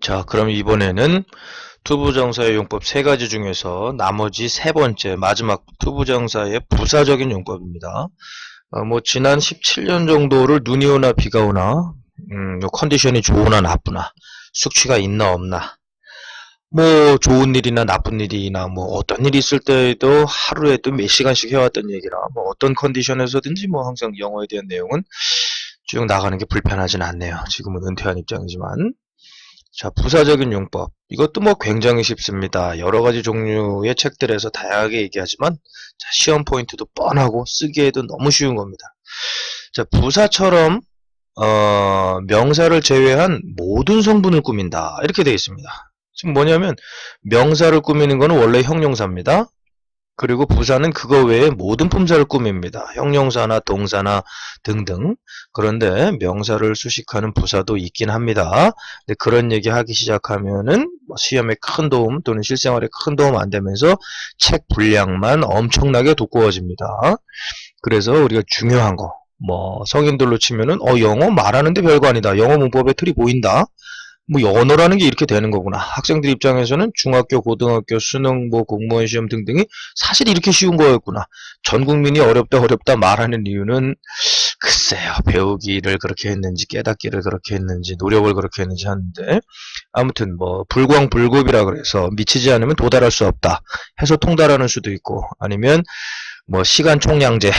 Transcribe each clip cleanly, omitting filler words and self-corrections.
자, 그럼 이번에는 투부정사의 용법 세 가지 중에서 나머지 세 번째, 마지막 투부정사의 부사적인 용법입니다. 지난 17년 정도를 눈이 오나 비가 오나, 컨디션이 좋으나 나쁘나, 숙취가 있나 없나, 좋은 일이나 나쁜 일이나, 어떤 일이 있을 때에도 하루에 또 몇 시간씩 해왔던 얘기라, 어떤 컨디션에서든지 항상 영어에 대한 내용은 쭉 나가는 게 불편하진 않네요. 지금은 은퇴한 입장이지만. 자, 부사적인 용법. 이것도 굉장히 쉽습니다. 여러 가지 종류의 책들에서 다양하게 얘기하지만, 자, 시험 포인트도 뻔하고 쓰기에도 너무 쉬운 겁니다. 자, 부사처럼, 명사를 제외한 모든 성분을 꾸민다. 이렇게 되어 있습니다. 지금 뭐냐면, 명사를 꾸미는 거는 원래 형용사입니다. 그리고 부사는 그거 외에 모든 품사를 꾸밉니다. 형용사나 동사나 등등. 그런데 명사를 수식하는 부사도 있긴 합니다. 근데 그런 얘기 하기 시작하면은 시험에 큰 도움 또는 실생활에 큰 도움 안 되면서 책 분량만 엄청나게 두꺼워집니다. 그래서 우리가 중요한 거, 성인들로 치면은 영어 말하는데 별거 아니다. 영어 문법의 틀이 보인다. 언어라는 게 이렇게 되는 거구나. 학생들 입장에서는 중학교, 고등학교, 수능, 공무원 시험 등등이 사실 이렇게 쉬운 거였구나. 전 국민이 어렵다 말하는 이유는 글쎄요. 배우기를 그렇게 했는지 깨닫기를 그렇게 했는지 노력을 그렇게 했는지 하는데 아무튼 불광불급이라 그래서 미치지 않으면 도달할 수 없다. 해서 통달하는 수도 있고 아니면 시간 총량제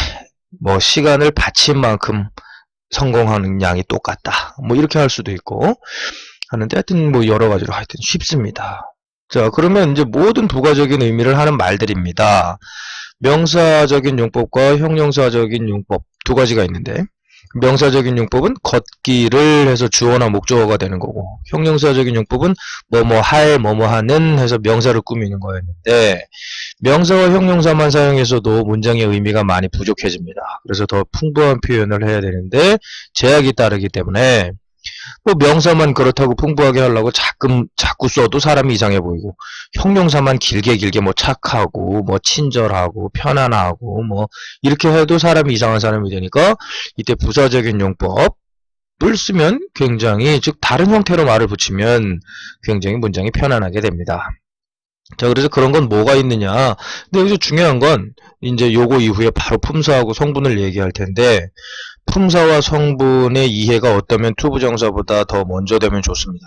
시간을 바친 만큼 성공하는 양이 똑같다. 이렇게 할 수도 있고 하는데 하여튼 여러 가지로 하여튼 쉽습니다. 자, 그러면 이제 모든 부가적인 의미를 하는 말들입니다. 명사적인 용법과 형용사적인 용법 두 가지가 있는데 명사적인 용법은 걷기를 해서 주어나 목적어가 되는 거고 형용사적인 용법은 뭐뭐할, 뭐뭐하는 해서 명사를 꾸미는 거였는데 명사와 형용사만 사용해서도 문장의 의미가 많이 부족해집니다. 그래서 더 풍부한 표현을 해야 되는데 제약이 따르기 때문에 명사만 그렇다고 풍부하게 하려고 자꾸 써도 사람이 이상해 보이고 형용사만 길게 착하고 친절하고 편안하고 이렇게 해도 사람이 이상한 사람이 되니까 이때 부사적인 용법을 쓰면 굉장히 즉 다른 형태로 말을 붙이면 굉장히 문장이 편안하게 됩니다. 자, 그래서 그런 건 뭐가 있느냐. 근데 여기서 중요한 건 이제 요거 이후에 바로 품사하고 성분을 얘기할 텐데 품사와 성분의 이해가 어떠면 투부정사보다 더 먼저 되면 좋습니다.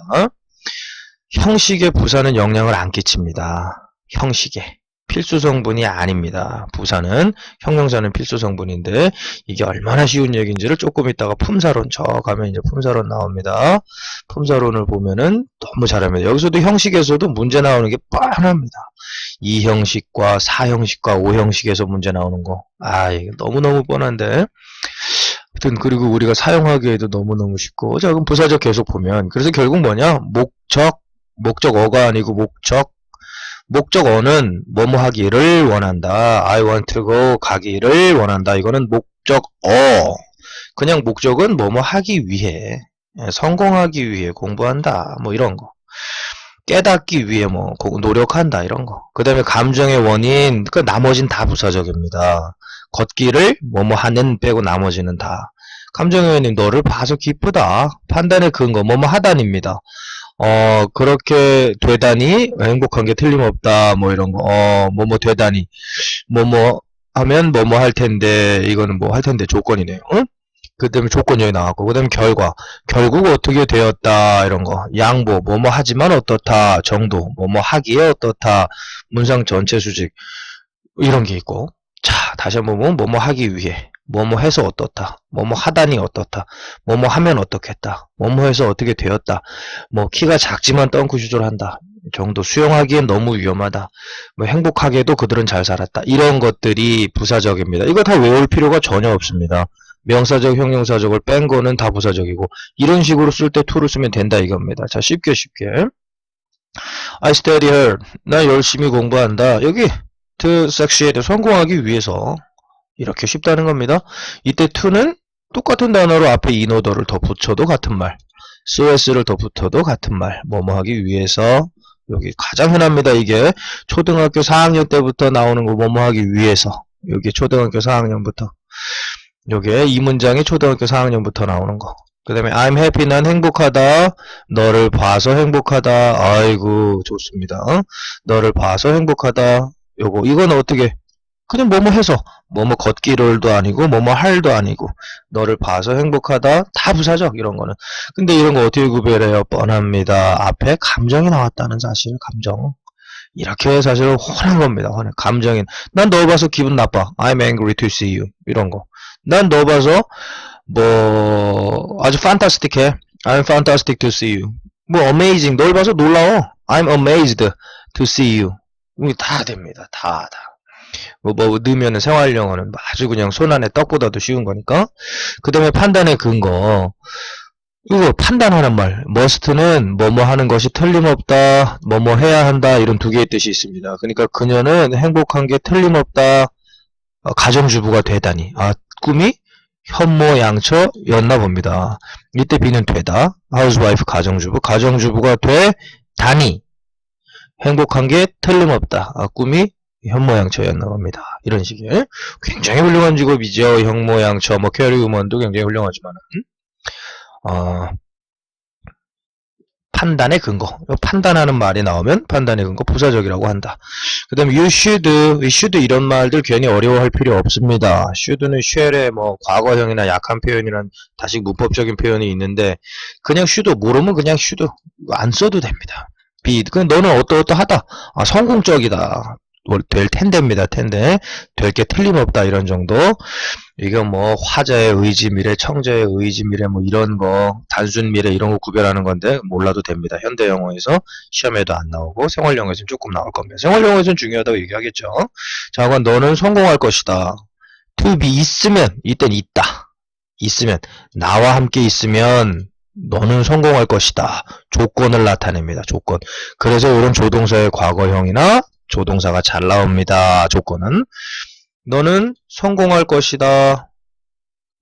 형식의 부사는 영향을 안 끼칩니다. 형식에. 필수 성분이 아닙니다. 부사는 형용사는 필수 성분인데 이게 얼마나 쉬운 얘기인지를 조금 있다가 품사론 저 가면 이제 품사론 나옵니다. 품사론을 보면은 너무 잘합니다. 여기서도 형식에서도 문제 나오는 게 뻔합니다. 2형식과 4형식과 5형식에서 문제 나오는 거. 이게 너무너무 뻔한데 아무튼 그리고 우리가 사용하기에도 너무너무 쉽고 자 그럼 부사적 계속 보면 그래서 결국 뭐냐 목적어가 아니고 목적어는 뭐뭐 하기를 원한다. I want to go 가기를 원한다. 이거는 목적어. 그냥 목적은 뭐뭐 하기 위해 성공하기 위해 공부한다. 이런 거. 깨닫기 위해 노력한다. 이런 거. 그 다음에 감정의 원인 나머진 다 부사적입니다. 걷기를 뭐뭐 하는 빼고 나머지는 다. 감정의 원인 너를 봐서 기쁘다. 판단의 근거 뭐뭐 하다입니다. 그렇게 되다니 행복한 게 틀림없다. 이런 거. 되다니. 하면 할 텐데 이거는 할 텐데 조건이네요. 응? 그 다음에 조건 여기 나왔고 그 다음에 결과. 결국 어떻게 되었다. 이런 거. 양보. 하지만 어떻다. 정도. 하기에 어떻다. 문장 전체 수직. 이런 게 있고. 자, 다시 한번 보면 하기 위해. 해서 어떻다. 하다니 어떻다. 하면 어떻겠다. 해서 어떻게 되었다. 키가 작지만 덩크슛을 한다. 정도. 수용하기엔 너무 위험하다. 행복하게도 그들은 잘 살았다. 이런 것들이 부사적입니다. 이거 다 외울 필요가 전혀 없습니다. 명사적, 형용사적을 뺀 거는 다 부사적이고 이런 식으로 쓸 때 to를 쓰면 된다 이겁니다. 자, 쉽게 I study hard. 나 열심히 공부한다. 여기 to succeed. 성공하기 위해서 이렇게 쉽다는 겁니다. 이때 to는 똑같은 단어로 앞에 in order를 더 붙여도 같은 말, sos를 더 붙여도 같은 말, 하기 위해서. 여기 가장 흔합니다. 이게 초등학교 4학년 때부터 나오는 거 하기 위해서. 여기 초등학교 4학년부터. 요게 이 문장이 초등학교 4학년부터 나오는 거. 그 다음에 I'm happy, 난 행복하다. 너를 봐서 행복하다. 아이고, 좋습니다. 너를 봐서 행복하다. 이건 어떻게? 그냥 뭐뭐 해서, 뭐뭐 걷기를도 아니고, 뭐뭐 할도 아니고, 너를 봐서 행복하다. 다 부사적, 이런 거는. 근데 이런 거 어떻게 구별해요? 뻔합니다. 앞에 감정이 나왔다는 사실, 감정. 이렇게 사실 훤한 겁니다. 훤해. 감정인. 난 너 봐서 기분 나빠. I'm angry to see you. 이런 거. 난 너 봐서 뭐 아주 fantastic해. I'm fantastic to see you. 뭐 amazing. 널 봐서 놀라워. I'm amazed to see you. 이게 다 됩니다. 다. 뭐 넣으면은 생활용어는 아주 그냥 손안에 떡보다도 쉬운 거니까. 그 다음에 판단의 근거. 이거 판단하는 말. must는 뭐뭐 하는 것이 틀림없다, 뭐뭐 해야 한다, 이런 두 개의 뜻이 있습니다. 그러니까 그녀는 행복한 게 틀림없다, 가정주부가 되다니. 꿈이 현모양처였나 봅니다. 이때 B는 되다, housewife 가정주부가 되다니. 행복한 게 틀림없다, 꿈이 현모양처였나 봅니다. 이런 식의 굉장히 훌륭한 직업이죠. 현모양처, 뭐 캐리우먼도 굉장히 훌륭하지만 판단의 근거. 판단하는 말이 나오면 판단의 근거 부사적이라고 한다. 그 다음에 you should 이런 말들 괜히 어려워할 필요 없습니다. should는 shall의 뭐 과거형이나 약한 표현이란 다시 문법적인 표현이 있는데 그냥 should 모르면 그냥 should 안 써도 됩니다. be 그냥 너는 어떠하다. 성공적이다. 될 텐데입니다. 될 게 틀림없다 이런 정도. 이건 뭐 화자의 의지 미래, 청자의 의지 미래 뭐 이런 거 단순 미래 이런 거 구별하는 건데 몰라도 됩니다. 현대 영어에서 시험에도 안 나오고 생활 영어에서는 조금 나올 겁니다. 생활 영어에서는 중요하다고 얘기하겠죠. 자, 그건 너는 성공할 것이다. to be 있으면 이땐 있으면 나와 함께 있으면 너는 성공할 것이다. 조건을 나타냅니다. 조건. 그래서 이런 조동사의 과거형이나 조동사가 잘 나옵니다. 조건은 너는 성공할 것이다.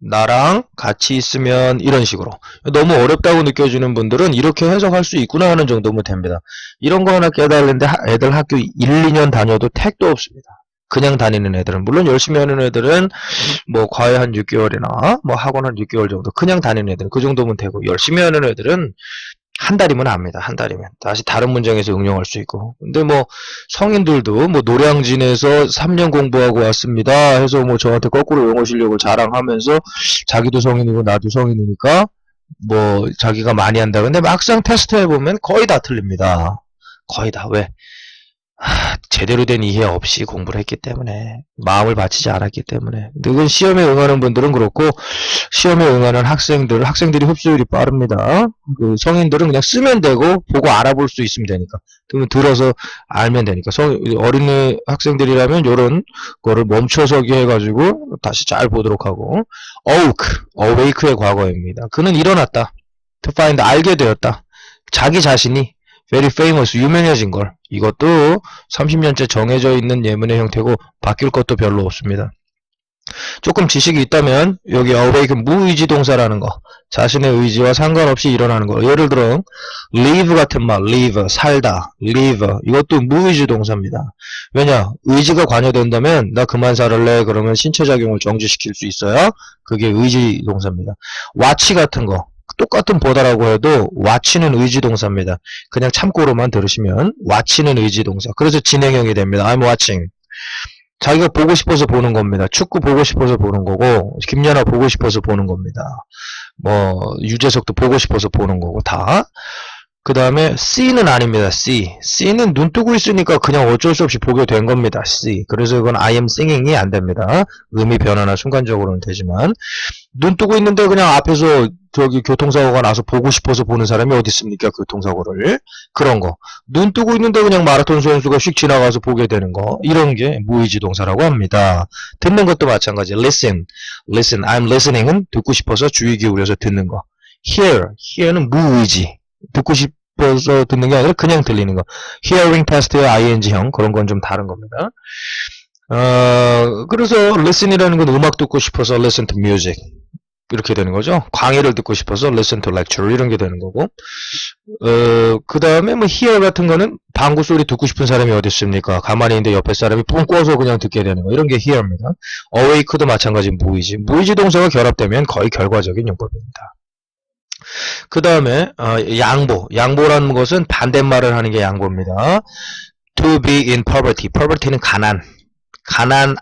나랑 같이 있으면 이런 식으로. 너무 어렵다고 느껴지는 분들은 이렇게 해석할 수 있구나 하는 정도면 됩니다. 이런 거 하나 깨달는데 애들 학교 1, 2년 다녀도 택도 없습니다. 그냥 다니는 애들은 물론 열심히 하는 애들은 뭐 과외 한 6개월이나 뭐 학원 한 6개월 정도 그냥 다니는 애들은 그 정도면 되고 열심히 하는 애들은 한 달이면 압니다. 한 달이면. 다시 다른 문장에서 응용할 수 있고. 근데 뭐 성인들도 뭐 노량진에서 3년 공부하고 왔습니다. 해서 뭐 저한테 거꾸로 영어 실력을 자랑하면서 자기도 성인이고 나도 성인이니까 뭐 자기가 많이 한다. 근데 막상 테스트 해보면 거의 다 틀립니다. 거의 다. 왜? 제대로 된 이해 없이 공부를 했기 때문에 마음을 바치지 않았기 때문에. 그건 시험에 응하는 분들은 그렇고 시험에 응하는 학생들이 흡수율이 빠릅니다. 그 성인들은 그냥 쓰면 되고 보고 알아볼 수 있으면 되니까. 그러면 들어서 알면 되니까. 어린이 학생들이라면 이런 거를 멈춰서기 해가지고 다시 잘 보도록 하고. awake의 과거입니다. 그는 일어났다. to find 알게 되었다. 자기 자신이 very famous 유명해진 걸. 이것도 30년째 정해져 있는 예문의 형태고 바뀔 것도 별로 없습니다. 조금 지식이 있다면 여기 awake 무의지 동사라는 거 자신의 의지와 상관없이 일어나는 거 예를 들어 live 같은 말 live 살다 live 이것도 무의지 동사입니다. 왜냐 의지가 관여된다면 나 그만 살을래 그러면 신체작용을 정지시킬 수 있어야 그게 의지 동사입니다. watch 같은 거 똑같은 보다라고 해도 watch는 의지 동사입니다. 그냥 참고로만 들으시면 watch는 의지 동사. 그래서 진행형이 됩니다. I'm watching. 자기가 보고 싶어서 보는 겁니다. 축구 보고 싶어서 보는 거고 김연아 보고 싶어서 보는 겁니다. 뭐 유재석도 보고 싶어서 보는 거고 다. 그 다음에 C는 아닙니다. C는 눈 뜨고 있으니까 그냥 어쩔 수 없이 보게 된 겁니다. C. 그래서 이건 I am singing이 안 됩니다. 의미 변화나 순간적으로는 되지만 눈 뜨고 있는데 그냥 앞에서 저기 교통사고가 나서 보고 싶어서 보는 사람이 어디 있습니까? 교통사고를. 그런 거. 눈 뜨고 있는데 그냥 마라톤 선수가 휙 지나가서 보게 되는 거. 이런 게 무의지 동사라고 합니다. 듣는 것도 마찬가지. Listen. I'm listening은 듣고 싶어서 주의 기울여서 듣는 거. Hear는 무의지. 듣고 싶어서 듣는 게 아니라 그냥 들리는 거. Hearing past의 ing형 그런 건 좀 다른 겁니다. 그래서 listen이라는 건 음악 듣고 싶어서 listen to music 이렇게 되는 거죠. 강의를 듣고 싶어서 listen to lecture 이런 게 되는 거고 그 다음에 뭐 hear 같은 거는 방구 소리 듣고 싶은 사람이 어디 있습니까? 가만히 있는데 옆에 사람이 뿡 꿔서 그냥 듣게 되는 거 이런 게 hear입니다. awake도 마찬가지 무의지 동사가 결합되면 거의 결과적인 용법입니다. 그 다음에 양보. 양보라는 것은 반대말을 하는 게 양보입니다. To be in poverty. poverty는 가난. 가난에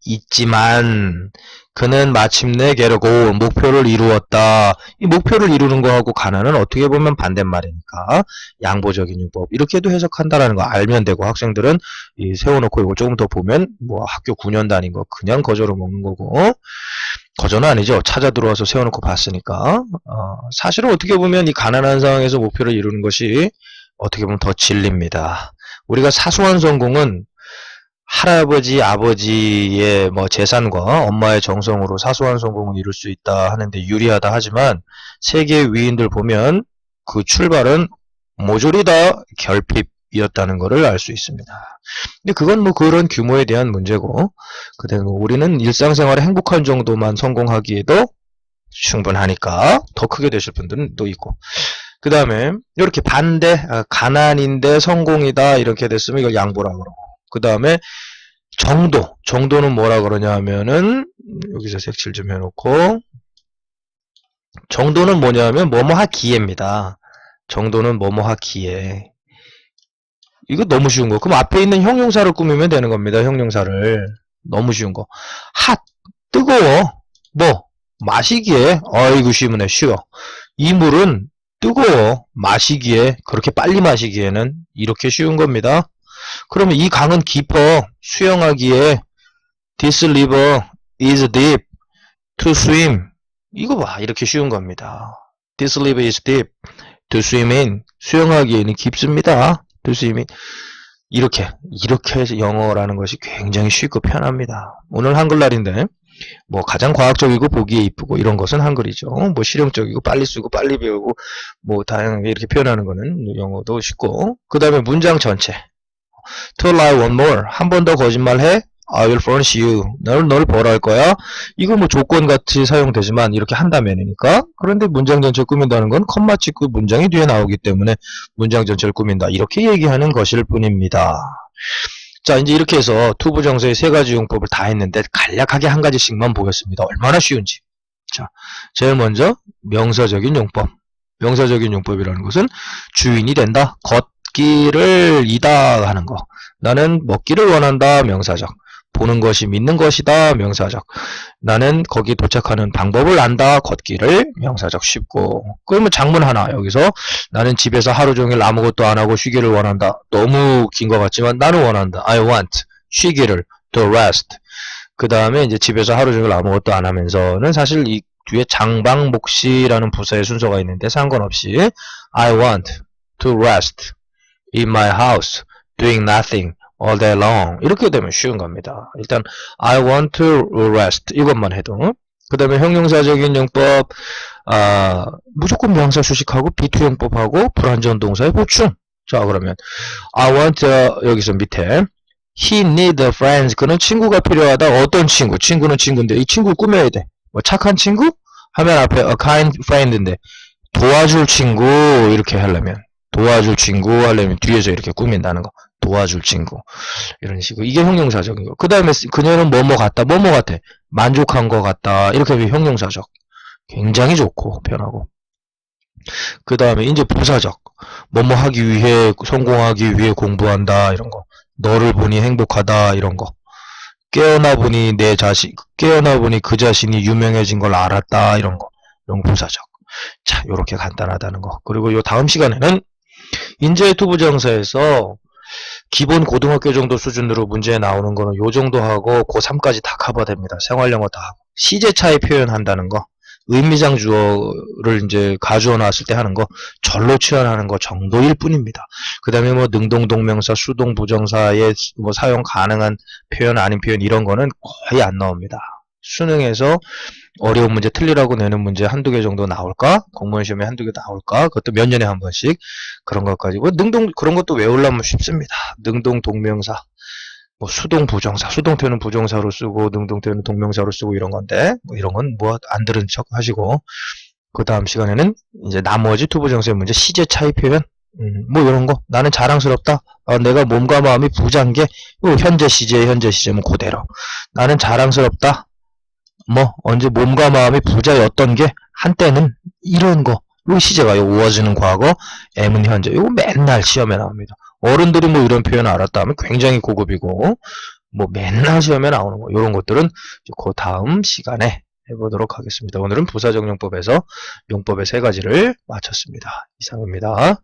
있지만 그는 마침내 get a goal. 목표를 이루었다. 이 목표를 이루는 거하고 가난은 어떻게 보면 반대말이니까 양보적인 율법. 이렇게도 해석한다라는 거 알면 되고, 학생들은 이 세워놓고 이걸 조금 더 보면 뭐 학교 9년 다닌 거 그냥 거저로 먹는 거고, 거저는 아니죠. 찾아 들어와서 세워놓고 봤으니까. 사실은 어떻게 보면 이 가난한 상황에서 목표를 이루는 것이 어떻게 보면 더 진리입니다. 우리가 사소한 성공은 할아버지, 아버지의 뭐 재산과 엄마의 정성으로 사소한 성공을 이룰 수 있다 하는데 유리하다 하지만, 세계 위인들 보면 그 출발은 모조리 다 결핍이었다는 것을 알 수 있습니다. 근데 그건 뭐 그런 규모에 대한 문제고, 그대로 우리는 일상생활에 행복한 정도만 성공하기에도 충분하니까 더 크게 되실 분들은 또 있고, 그 다음에 이렇게 반대, 가난인데 성공이다 이렇게 됐으면 이걸 양보라고 그러고, 그 다음에 정도는 뭐라 그러냐 하면은, 여기서 색칠 좀 해놓고, 정도는 뭐냐면 뭐뭐 하기에입니다. 정도는 뭐뭐 하기에. 이거 너무 쉬운 거. 그럼 앞에 있는 형용사를 꾸미면 되는 겁니다. 형용사를. 너무 쉬운 거. 뜨거워. 뭐 마시기에. 아이고 쉬우네. 쉬워. 이 물은 뜨거워. 마시기에. 그렇게 빨리 마시기에는 이렇게 쉬운 겁니다. 그러면 이 강은 깊어. 수영하기에. This river is deep to swim. 이거 봐. 이렇게 쉬운 겁니다. This river is deep to swim in. 수영하기에는 깊습니다. to swim in. 이렇게 해서 영어라는 것이 굉장히 쉽고 편합니다. 오늘 한글날인데 뭐 가장 과학적이고 보기에 이쁘고 이런 것은 한글이죠. 뭐 실용적이고 빨리 쓰고 빨리 배우고 뭐 다양하게 이렇게 표현하는 거는 영어도 쉽고, 그 다음에 문장 전체. To lie one more. 한 번 더 거짓말해. I will furnish you. 널 벌할 거야. 이거 뭐 조건같이 사용되지만 이렇게 한다면이니까. 그런데 문장 전체를 꾸민다는 건 컴마 찍고 문장이 뒤에 나오기 때문에 문장 전체를 꾸민다. 이렇게 얘기하는 것일 뿐입니다. 자, 이제 이렇게 해서 투부정사의 세 가지 용법을 다 했는데 간략하게 한 가지씩만 보겠습니다. 얼마나 쉬운지. 자, 제일 먼저 명사적인 용법. 명사적인 용법이라는 것은 주인이 된다. 걷기를 이다 하는 거. 나는 먹기를 원한다. 명사적. 보는 것이 믿는 것이다. 명사적. 나는 거기 도착하는 방법을 안다. 걷기를. 명사적. 쉽고. 그러면 장문 하나. 여기서 나는 집에서 하루 종일 아무것도 안 하고 쉬기를 원한다. 너무 긴 것 같지만 나는 원한다. I want. 쉬기를. to rest. 그 다음에 이제 집에서 하루 종일 아무것도 안 하면서는 사실 이 뒤에 장방목시라는 부사의 순서가 있는데 상관없이 I want to rest in my house doing nothing all day long. 이렇게 되면 쉬운 겁니다. 일단 I want to rest 이것만 해도. 그 다음에 형용사적인 용법, 무조건 명사 수식하고 비투용법하고 불완전 동사의 보충. 자, 그러면 I want, 여기서 밑에 He need friends. 그는 친구가 필요하다. 어떤 친구? 친구는 친구인데 이 친구 꾸며야 돼. 뭐 착한 친구? 하면 앞에 a kind friend인데 도와줄 친구 이렇게 하려면, 도와줄 친구 하려면 뒤에서 이렇게 꾸민다는 거. 도와줄 친구. 이런 식으로. 이게 형용사적인 거. 그 다음에 그녀는 뭐뭐 같다. 뭐뭐 같아. 만족한 거 같다. 이렇게 하면 형용사적. 굉장히 좋고 편하고. 그 다음에 이제 부사적. 뭐뭐 하기 위해, 성공하기 위해 공부한다. 이런 거. 너를 보니 행복하다. 이런 거. 깨어나 보니 그 자신이 유명해진 걸 알았다. 이런 거. 이런 부사적. 자, 요렇게 간단하다는 거. 그리고 요 다음 시간에는 인제 투부정사에서 기본 고등학교 정도 수준으로 문제에 나오는 거는 요 정도 하고 고3까지 다 커버됩니다. 생활영어 다 하고. 시제 차이 표현한다는 거, 의미상 주어를 이제 가주어 나왔을 때 하는 거, 절로 취현하는 거 정도일 뿐입니다. 그 다음에 뭐 능동동명사, 수동부정사에 뭐 사용 가능한 표현, 아닌 표현 이런 거는 거의 안 나옵니다. 수능에서 어려운 문제 틀리라고 내는 문제 한두 개 정도 나올까? 공무원 시험에 한두 개 나올까? 그것도 몇 년에 한 번씩. 그런 것까지. 뭐 그런 것도 외우려면 쉽습니다. 능동 동명사, 뭐 수동 부정사, 수동태는 부정사로 쓰고 능동태는 동명사로 쓰고 이런 건데, 뭐 이런 건 뭐 안 들은 척 하시고, 그 다음 시간에는 이제 나머지 투부정사의 문제, 시제 차이 표현, 뭐 이런 거. 나는 자랑스럽다. 내가 몸과 마음이 부자인 게, 현재 시제면 그대로. 나는 자랑스럽다. 뭐 언제 몸과 마음이 부자였던 게 한때는 이런 거. 요 시제가 요 was 는 과거, am은 현재. 요거 맨날 시험에 나옵니다. 어른들이 뭐 이런 표현 알았다 하면 굉장히 고급이고 뭐 맨날 시험에 나오는 거 요런 것들은 그 다음 시간에 해보도록 하겠습니다. 오늘은 부사적 용법에서 용법의 세 가지를 마쳤습니다. 이상입니다.